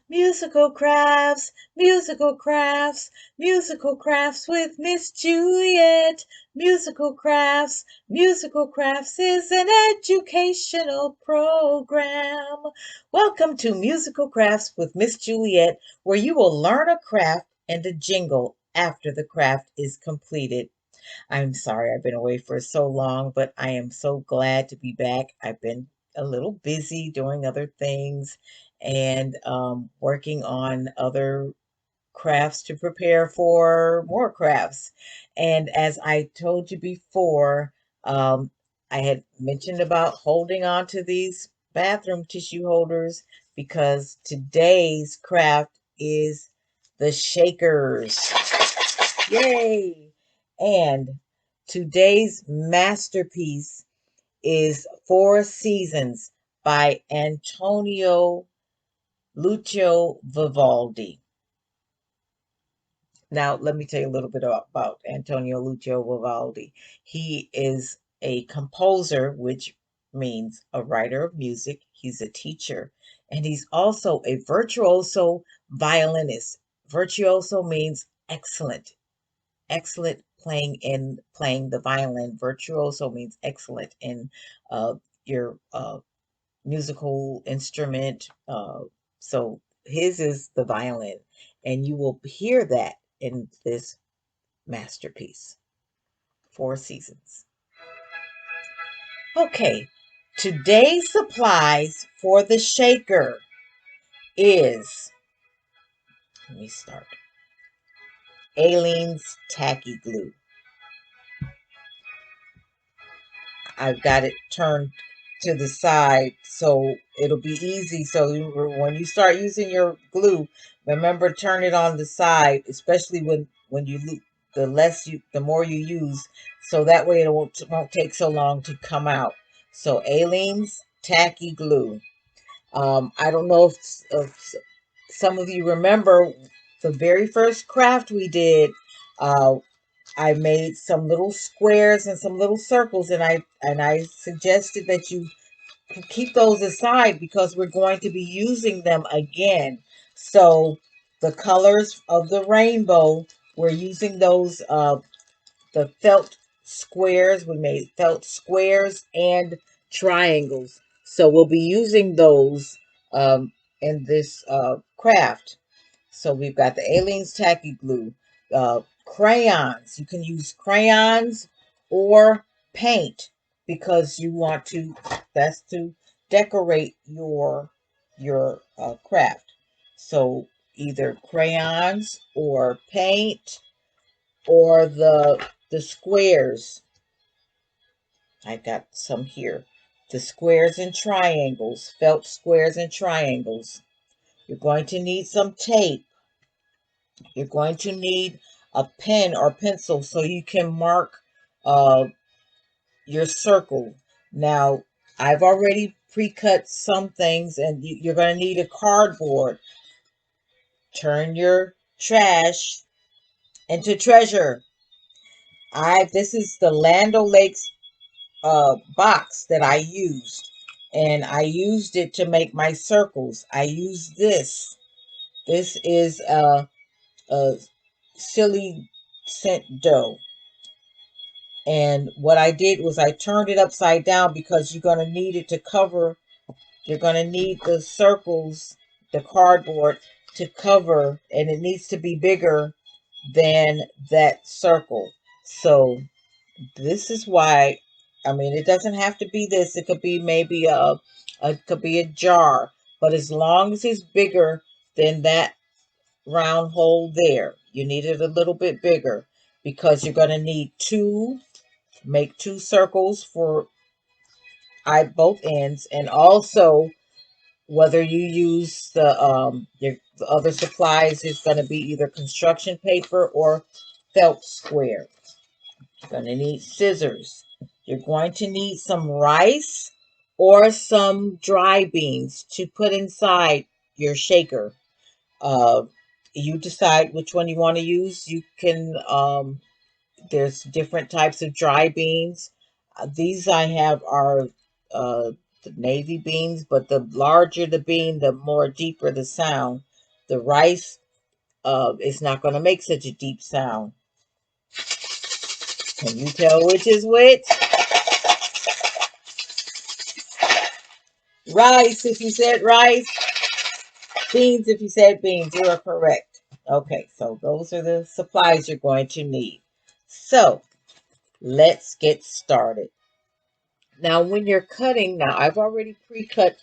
Musical crafts, musical crafts, musical crafts with Miss Juliet. Musical crafts is an educational program. Welcome to Musical Crafts with Miss Juliet, where you will learn a craft and a jingle after the craft is completed. I'm sorry I've been away for so long, but I am so glad to be back. I've been a little busy doing other things and working on other crafts to prepare for more crafts. And as I told you before, um, I had mentioned about holding on to these bathroom tissue holders because today's craft is the shakers. Yay! And today's masterpiece is Four Seasons by Antonio Lucio Vivaldi. Now, let me tell you a little bit about Antonio Lucio Vivaldi. He is a composer, which means a writer of music. He's a teacher, and he's also a virtuoso violinist. Virtuoso means excellent, excellent playing the violin. Virtuoso means excellent in your musical instrument. So his is the violin, and you will hear that in this masterpiece, Four Seasons. Okay, today's supplies for the shaker is, let me start, Aleene's tacky glue. I've got it turned to the side so it'll be easy. So when you start using your glue, remember turn it on the side, especially when you the more you use, so that way it won't take so long to come out. So Aleene's tacky glue. I don't know if some of you remember the very first craft we did. Uh, I made some little squares and some little circles, and I suggested that you keep those aside because we're going to be using them again. So the colors of the rainbow, we're using those the felt squares. We made felt squares and triangles. So we'll be using those in this craft. So we've got the Aleene's tacky glue, crayons. You can use crayons or paint because you want to. That's to decorate your craft. So either crayons or paint or the squares. I got some here. The squares and triangles, felt squares and triangles. You're going to need some tape. You're going to need a pen or pencil so you can mark uh, your circle. Now, I've already pre-cut some things, and you're going to need a cardboard. Turn your trash into treasure. This is the Land O'Lakes box that I used, and I used it to make my circles. I used this. This is a silly scent dough. And what I did was I turned it upside down because you're going to need it to cover, you're going to need the circles, the cardboard to cover, and it needs to be bigger than that circle. So this is why, I mean, it doesn't have to be this. It could be maybe it could be a jar, but as long as it's bigger than that round hole there, you need it a little bit bigger because you're going to need make two circles for both ends, and also whether you use the other supplies is going to be either construction paper or felt square. You're going to need scissors. You're going to need some rice or some dry beans to put inside your shaker. Uh, you decide which one you want to use. You can there's different types of dry beans. These I have are the navy beans, but the larger the bean, the more deeper the sound. The rice is not going to make such a deep sound. Can you tell which is which? Rice if you said rice. Beans if you said beans. You are correct. Okay, so those are the supplies you're going to need. So let's get started. Now, when you're cutting, now I've already pre-cut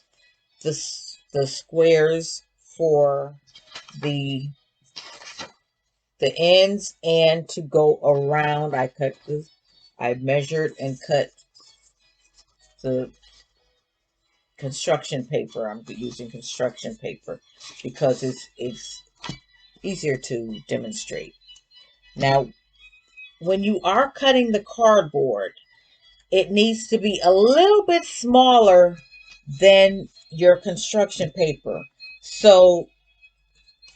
the squares for the the ends and to go around. I cut this. I measured and cut the construction paper. I'm using construction paper because it's easier to demonstrate. Now, when you are cutting the cardboard, it needs to be a little bit smaller than your construction paper. So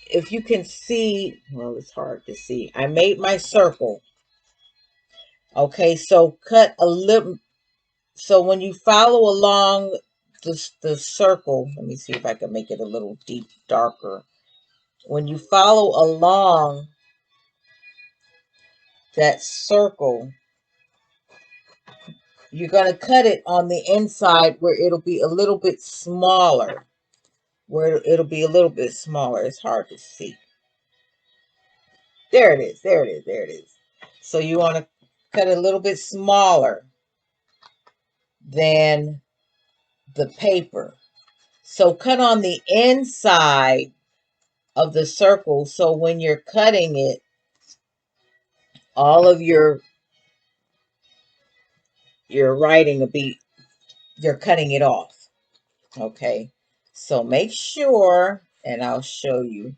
if you can see, well, it's hard to see. I made my circle. Okay, so cut a little. So when you follow along the circle, let me see if I can make it a little darker. When you follow along that circle, you're going to cut it on the inside where it'll be a little bit smaller. Where it'll be a little bit smaller. It's hard to see. There it is. There it is. There it is. So you want to cut it a little bit smaller than the paper. So cut on the inside of the circle. So when you're cutting it, all of your writing will be, you're cutting it off. Okay. So make sure, and I'll show you,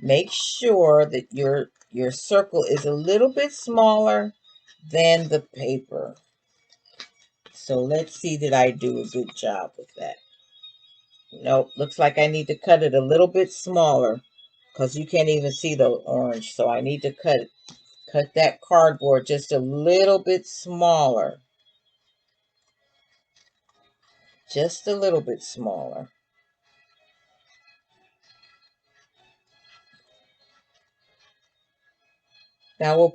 make sure that your circle is a little bit smaller than the paper. So let's see that I do a good job with that. Nope, looks like I need to cut it a little bit smaller because you can't even see the orange. So I need to cut that cardboard just a little bit smaller. Just a little bit smaller. Now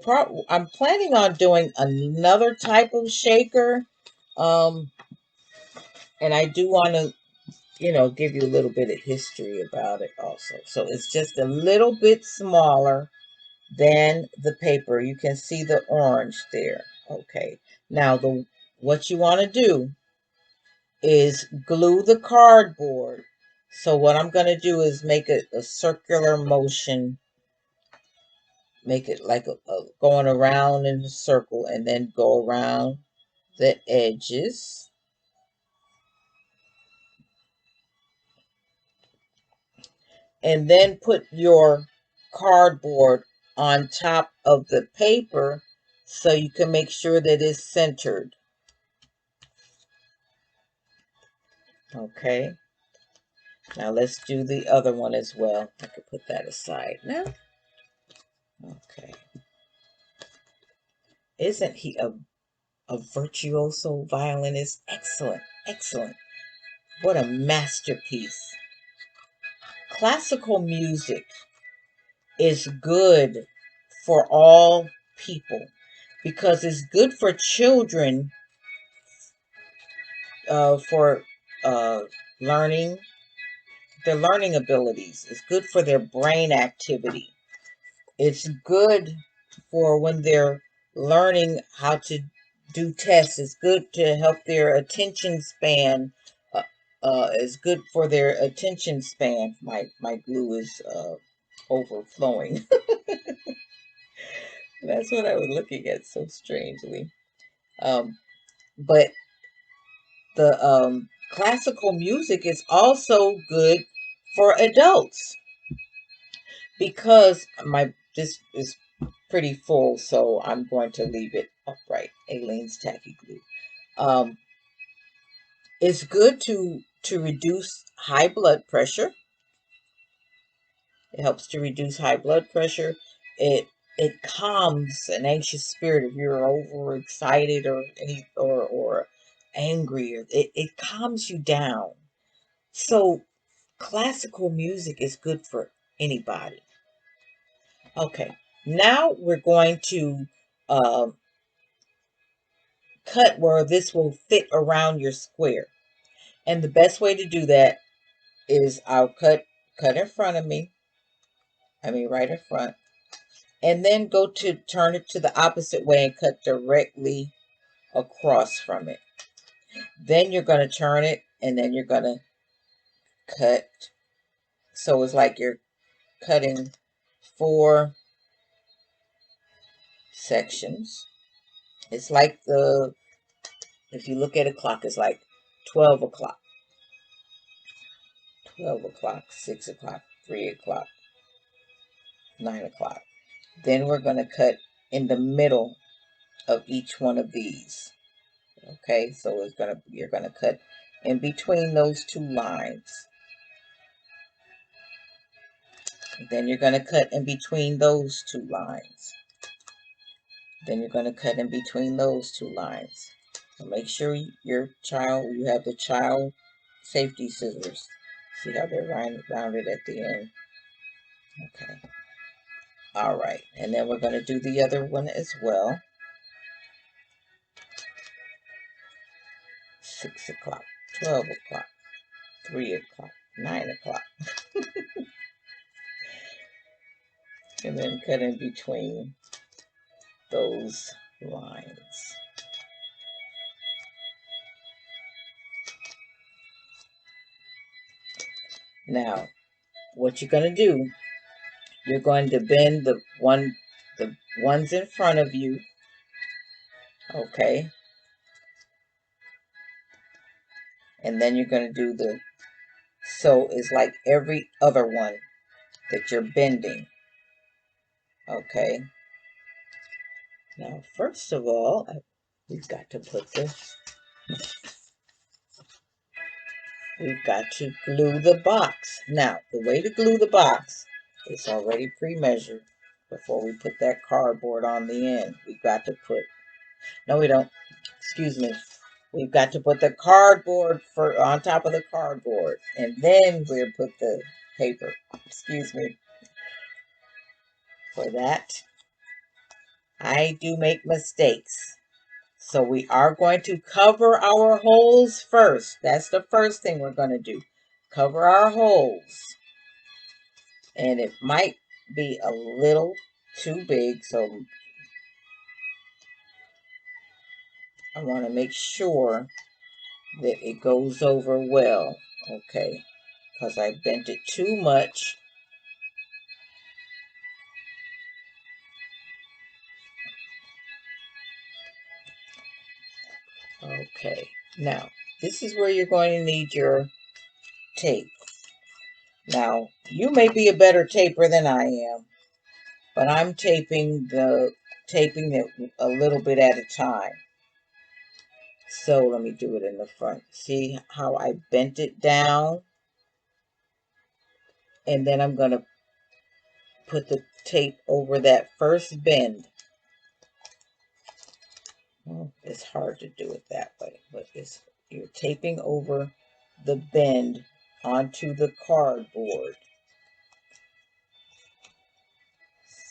I'm planning on doing another type of shaker. And I do want to, give you a little bit of history about it also. So it's just a little bit smaller than the paper. You can see the orange there. Okay. Now what you want to do is glue the cardboard. So what I'm going to do is make it a circular motion. Make it like going around in a circle and then go around the edges. And then put your cardboard on top of the paper so you can make sure that it's centered. Okay. Now let's do the other one as well. I could put that aside now. Okay. Isn't he a virtuoso violinist? Excellent. Excellent. What a masterpiece. Classical music is good for all people because it's good for children for uh, learning, their learning abilities. It's good for their brain activity. It's good for when they're learning how to do tests. It's good to help their attention span. It's good for their attention span. My glue is overflowing. That's what I was looking at so strangely. But the classical music is also good for adults because this is pretty full, so I'm going to leave it upright. Aileen's tacky glue. It's good to reduce high blood pressure. It helps to reduce high blood pressure. It calms an anxious spirit if you're overexcited or angry. It calms you down. So classical music is good for anybody. Okay, now we're going to uh, cut where this will fit around your square. And the best way to do that is I'll cut in front of me. I mean right in front. And then go to turn it to the opposite way and cut directly across from it. Then you're going to turn it and then you're going to cut. So it's like you're cutting 4 sections. It's like if you look at a clock, it's like 12 o'clock, 12 o'clock, 6 o'clock, 3 o'clock, 9 o'clock. Then we're going to cut in the middle of each one of these. Okay, so you're going to cut in between those 2 lines. Then you're going to cut in between those 2 lines. Then you're going to cut in between those 2 lines. So make sure you have the child safety scissors. See how they're rounded at the end? Okay. All right. And then we're going to do the other one as well. 6 o'clock, 12 o'clock, 3 o'clock, 9 o'clock. And then cut in between those lines. Now, what you're going to do, you're going to bend the ones in front of you. Okay. And then you're going to do so it's like every other one that you're bending. Okay. Now, first of all, we've got to glue the box. Now, the way to glue the box is already pre-measured before we put that cardboard on the end. No, we don't. Excuse me. We've got to put the cardboard on top of the cardboard, and then we'll put the paper. Excuse me for that. I do make mistakes. So we are going to cover our holes first. That's the first thing we're going to do. Cover our holes. And it might be a little too big, so I want to make sure that it goes over well. Okay, because I bent it too much. Okay, now this is where you're going to need your tape. Now, you may be a better taper than I am, but I'm taping it a little bit at a time. So let me do it in the front. See how I bent it down? And then I'm going to put the tape over that first bend. Well, it's hard to do it that way, but you're taping over the bend onto the cardboard.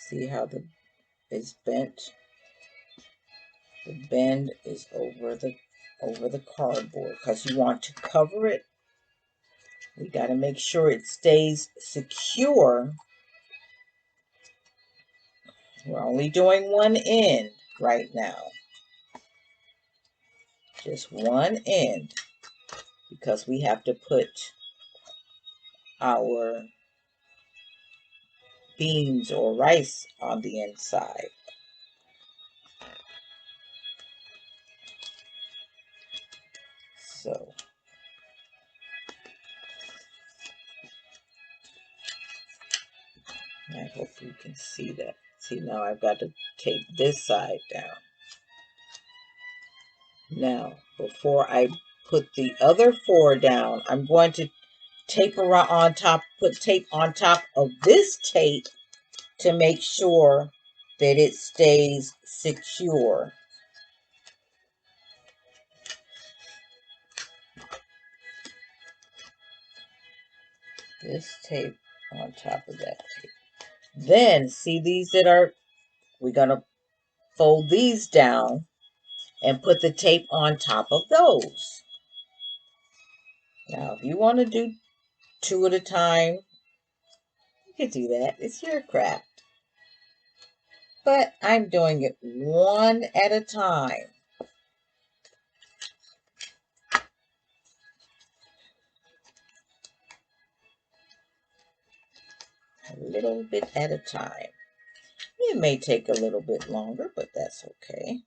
See how it's bent? The bend is over the cardboard because you want to cover it. We got to make sure it stays secure. We're only doing one end right now. Just one end because we have to put our beans or rice on the inside. So I hope you can see that. See, now I've got to take this side down. Now, before I put the other 4 down, I'm going to tape around on top, put tape on top of this tape to make sure that it stays secure. This tape on top of that tape. Then, see these that are, we're going to fold these down and put the tape on top of those. Now, if you want to do 2 at a time, you can do that. It's your craft. But I'm doing it 1 at a time. A little bit at a time. It may take a little bit longer, but that's okay.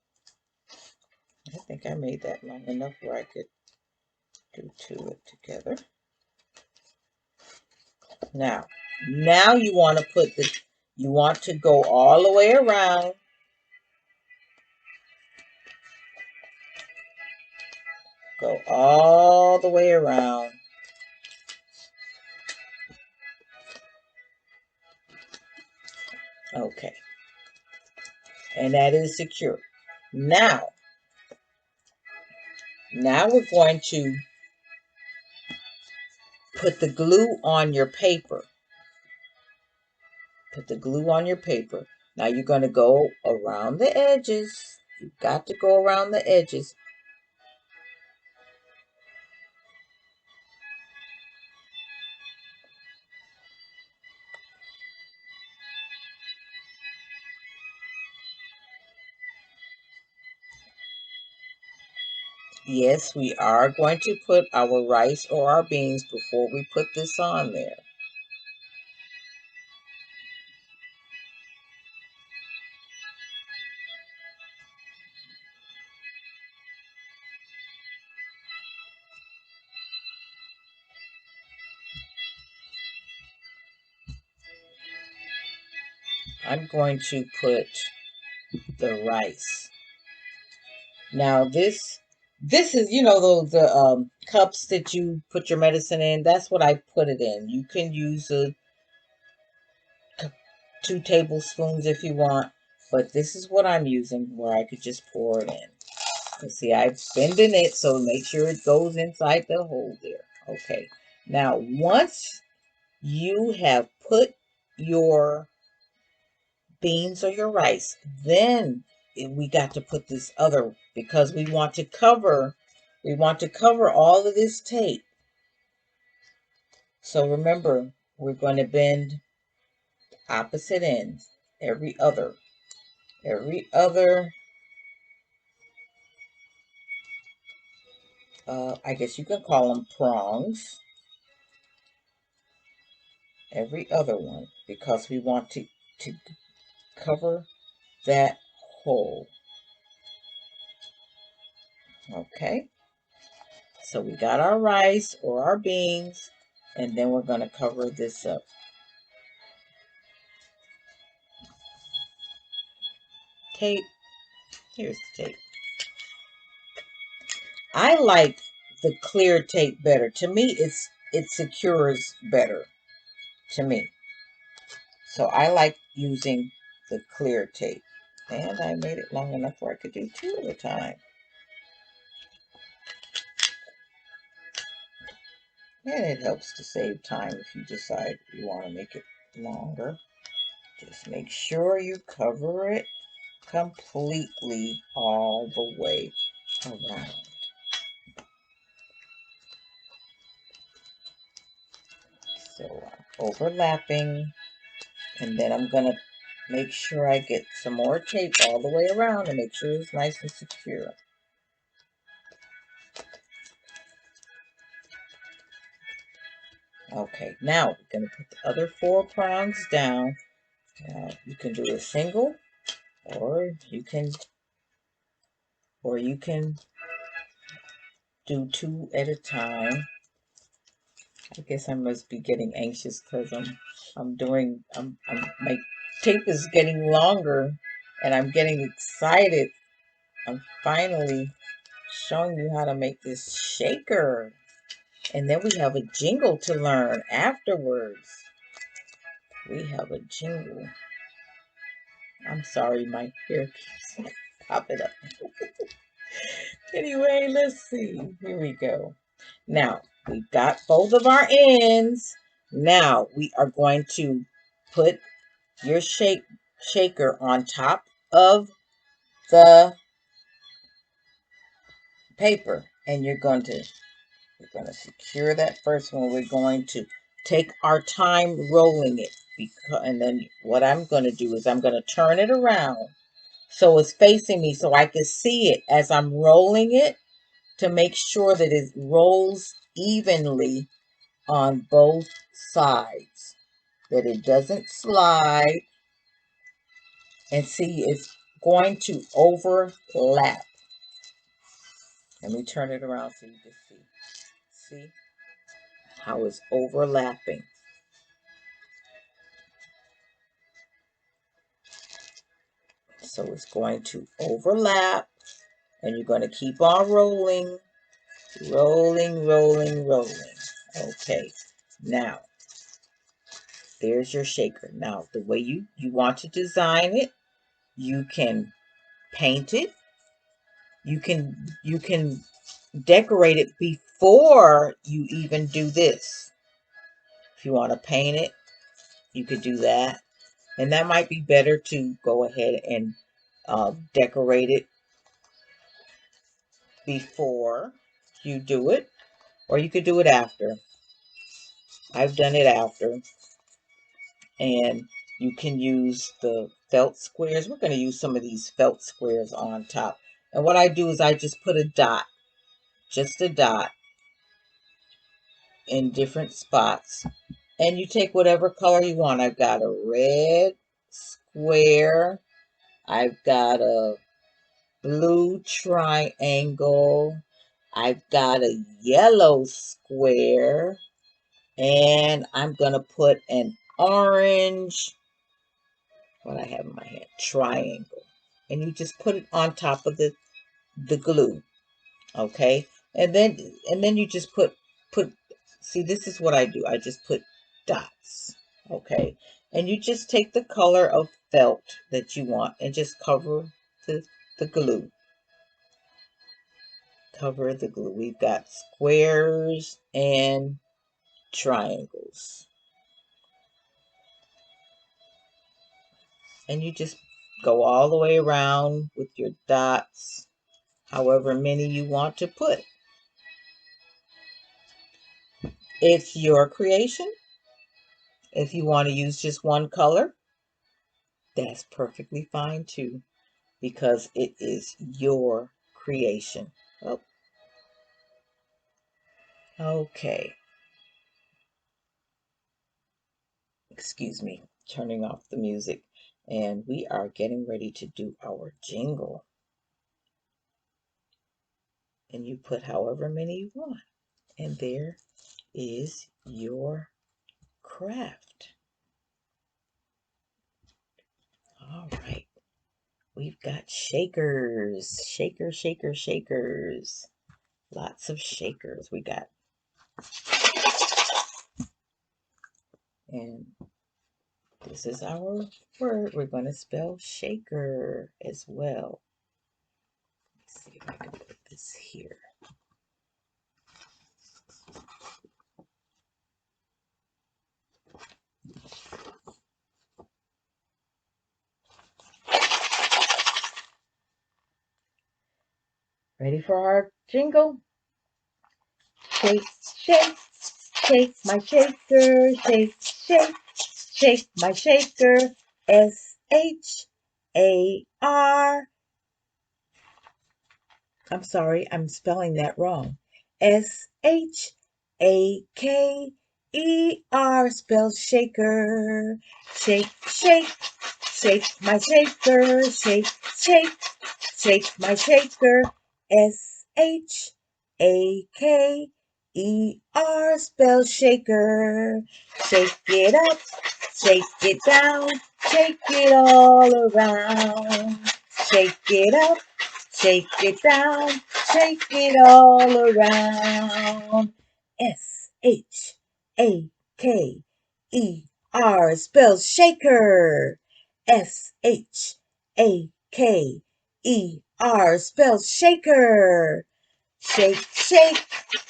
I think I made that long enough where I could do 2 together. Now you want to go all the way around. Go all the way around. Okay. And that is secure. Now we're going to put the glue on your paper. Put the glue on your paper. Now you're going to go around the edges. You've got to go around the edges. Yes, we are going to put our rice or our beans before we put this on there. I'm going to put the rice. Now this is, you know, those cups that you put your medicine in. That's what I put it in. You can use 2 tablespoons if you want, but this is what I'm using where I could just pour it in. You see, I'm bending it, so make sure it goes inside the hole there. Okay. Now, once you have put your beans or your rice, then we got to put this other, because we want to cover all of this tape. So remember, we're going to bend opposite ends, every other, I guess you can call them prongs, every other one, because we want to cover that hole. Okay, so we got our rice or our beans, and then we're going to cover this up. Tape. Here's the tape. I like the clear tape better. To me, it secures better to me. So I like using the clear tape. And I made it long enough where I could do 2 at a time. And it helps to save time if you decide you want to make it longer. Just make sure you cover it completely all the way around. So overlapping, and then I'm going to make sure I get some more tape all the way around and make sure it's nice and secure. Okay, now we're going to put the other 4 prongs down. You can do a single, or you can do 2 at a time. I guess I must be getting anxious because my tape is getting longer and I'm getting excited. I'm finally showing you how to make this shaker. And then we have a jingle to learn afterwards. We have a jingle. I'm sorry, my hair keeps popping up. Anyway, let's see. Here we go. Now, we've got both of our ends. Now we are going to put your shaker on top of the paper, and we're going to secure that first one. We're going to take our time rolling it, and then what I'm going to do is I'm going to turn it around so it's facing me so I can see it as I'm rolling it, to make sure that it rolls evenly on both sides, that it doesn't slide. And see, it's going to overlap. Let me turn it around so you can see. See how it's overlapping. So it's going to overlap, and you're going to keep on rolling, rolling, rolling, rolling. Okay, now there's your shaker. Now the way you want to design it, you can paint it. You can decorate it before you even do this. If you want to paint it, you could do that. And that might be better to go ahead and decorate it before you do it, or you could do it after. I've done it after. And you can use the felt squares. We're going to use some of these felt squares on top. And what I do is I just put a dot, just a dot, in different spots. And you take whatever color you want. I've got a red square. I've got a blue triangle. I've got a yellow square. And I'm going to put an orange, what I have in my hand, triangle. And you just put it on top of the glue. Okay? And then you just put see, this is what I do. I just put dots. Okay? And you just take the color of felt that you want and just cover the glue. Cover the glue. We've got squares and triangles. And you just go all the way around with your dots, however many you want to put. It's your creation. If you want to use just one color, that's perfectly fine too, because it is your creation. Oh, okay. Excuse me, turning off the music. And we are getting ready to do our jingle. And you put however many you want. And there is your craft. All right. We've got shakers. Shaker, shaker, shakers. Lots of shakers we got. And this is our word. We're going to spell shaker as well. Let's see if I can put this here. Ready for our jingle? Shake, shake, shake my shaker. Shake, shake, shake my shaker. S-H-A-R. I'm sorry, I'm spelling that wrong. S-H-A-K-E-R, spells shaker. Shake, shake, shake my shaker. Shake, shake, shake my shaker. S-H-A-K-E-R, spells shaker. Shake it up, shake it down, shake it all around. Shake it up, shake it down, shake it all around. S-H-A-K-E-R, spells shaker. S-H-A-K-E-R, spells shaker. Shake, shake,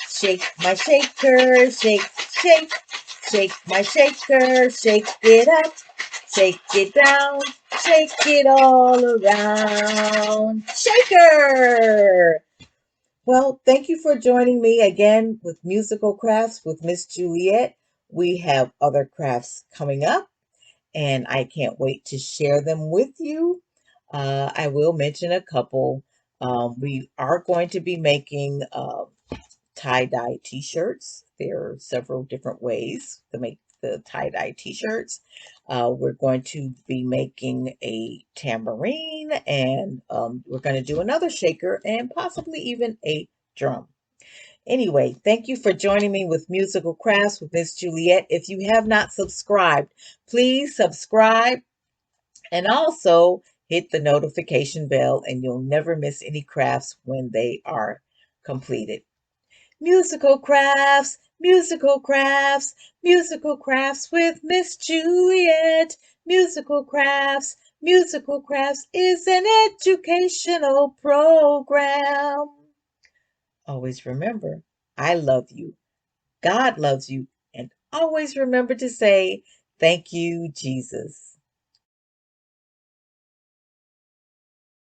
shake my shaker. Shake, shake, Shake my shaker, shake it up, shake it down, shake it all around. Shaker! Well, thank you for joining me again with Musical Crafts with Miss Juliet. We have other crafts coming up, and I can't wait to share them with you. I will mention a couple. We are going to be making tie-dye t-shirts. There are several different ways to make the tie-dye t-shirts. We're going to be making a tambourine, and we're going to do another shaker and possibly even a drum. Anyway, thank you for joining me with Musical Crafts with Miss Juliet. If you have not subscribed, please subscribe and also hit the notification bell, and you'll never miss any crafts when they are completed. Musical crafts, musical crafts, musical crafts with Miss Juliet. Musical crafts is an educational program. Always remember, I love you, God loves you, and always remember to say, thank you, Jesus.